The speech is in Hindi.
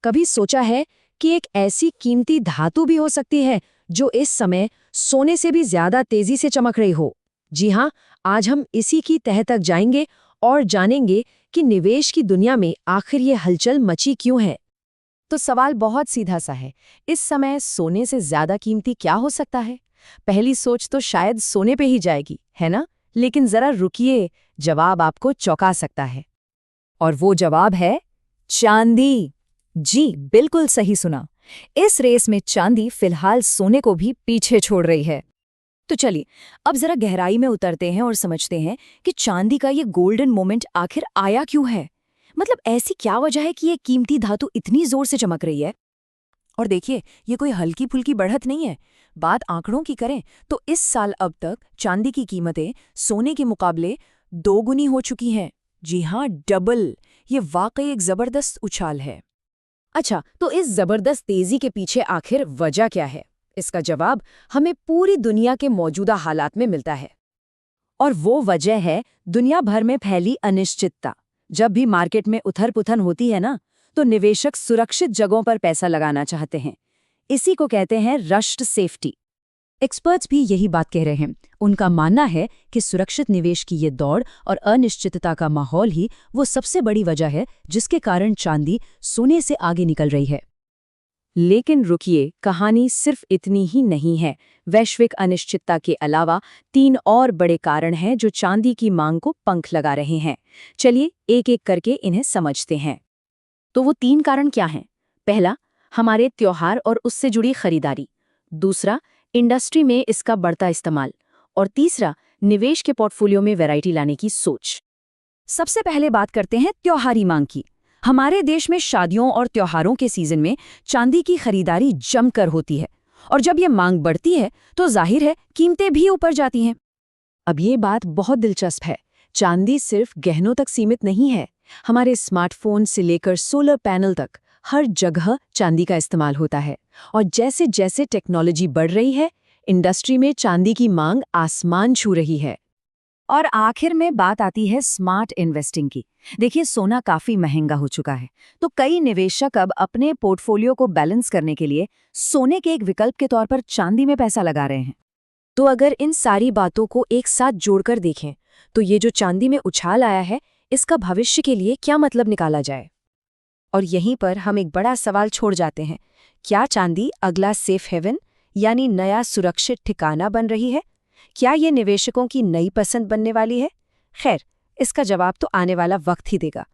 कभी सोचा है कि एक ऐसी कीमती धातु भी हो सकती है जो इस समय सोने से भी ज्यादा तेजी से चमक रही हो? जी हाँ, आज हम इसी की तह तक जाएंगे और जानेंगे कि निवेश की दुनिया में आखिर ये हलचल मची क्यों है। तो सवाल बहुत सीधा सा है। इस समय सोने से ज्यादा कीमती क्या हो सकता है? पहली सोच तो शायद सोने पे ही जाएगी, है ना? लेकिन जरा रुकिए, जवाब आपको चौंका सकता है। और वो जवाब है चांदी। जी, बिल्कुल सही सुना। इस रेस में चांदी फिलहाल सोने को भी पीछे छोड़ रही है। तो चलिए, अब जरा गहराई में उतरते हैं और समझते हैं कि चांदी का ये गोल्डन मोमेंट आखिर आया क्यों है। मतलब ऐसी क्या वजह है कि ये कीमती धातु इतनी जोर से चमक रही है? और देखिए, ये कोई हल्की फुल्की बढ़त नहीं है। बात आंकड़ों की करें तो इस साल अब तक चांदी की कीमतें सोने के मुकाबले 2 गुनी हो चुकी हैं। जी हाँ, डबल। ये वाकई एक जबरदस्त उछाल है। अच्छा, तो इस जबरदस्त तेजी के पीछे आखिर वजह क्या है? इसका जवाब हमें पूरी दुनिया के मौजूदा हालात में मिलता है। और वो वजह है दुनिया भर में फैली अनिश्चितता। जब भी मार्केट में उथल-पुथल होती है ना, तो निवेशक सुरक्षित जगहों पर पैसा लगाना चाहते हैं। इसी को कहते हैं रश्ड सेफ्टी। एक्सपर्ट्स भी यही बात कह रहे हैं। उनका मानना है कि सुरक्षित निवेश की ये दौड़ और अनिश्चितता का माहौल ही वो सबसे बड़ी वजह है जिसके कारण चांदी सोने से आगे निकल रही है। लेकिन रुकिए, कहानी सिर्फ इतनी ही नहीं है। वैश्विक अनिश्चितता के अलावा 3 और बड़े कारण हैं जो चांदी की मांग को पंख लगा रहे हैं। चलिए एक एक करके इन्हें समझते हैं। तो वो 3 कारण क्या हैं? पहला, हमारे त्योहार और उससे जुड़ी खरीदारी। दूसरा, इंडस्ट्री में इसका बढ़ता इस्तेमाल। और तीसरा, निवेश के पोर्टफोलियो में वैरायटी लाने की सोच। सबसे पहले बात करते हैं त्योहारी मांग की। हमारे देश में शादियों और त्योहारों के सीजन में चांदी की खरीदारी जमकर होती है, और जब ये मांग बढ़ती है तो जाहिर है कीमतें भी ऊपर जाती हैं। अब ये बात बहुत दिलचस्प है। चांदी सिर्फ गहनों तक सीमित नहीं है। हमारे स्मार्टफोन से लेकर सोलर पैनल तक हर जगह चांदी का इस्तेमाल होता है। और जैसे जैसे टेक्नोलॉजी बढ़ रही है, इंडस्ट्री में चांदी की मांग आसमान छू रही है। और आखिर में बात आती है स्मार्ट इन्वेस्टिंग की। देखिए, सोना काफी महंगा हो चुका है, तो कई निवेशक अब अपने पोर्टफोलियो को बैलेंस करने के लिए सोने के एक विकल्प के तौर पर चांदी में पैसा लगा रहे हैं। तो अगर इन सारी बातों को एक साथ जोड़कर देखें, तो ये जो चांदी में उछाल आया है, इसका भविष्य के लिए क्या मतलब निकाला जाए? और यहीं पर हम एक बड़ा सवाल छोड़ जाते हैं। क्या चांदी अगला सेफ हेवन, यानी नया सुरक्षित ठिकाना बन रही है? क्या ये निवेशकों की नई पसंद बनने वाली है? खैर, इसका जवाब तो आने वाला वक्त ही देगा।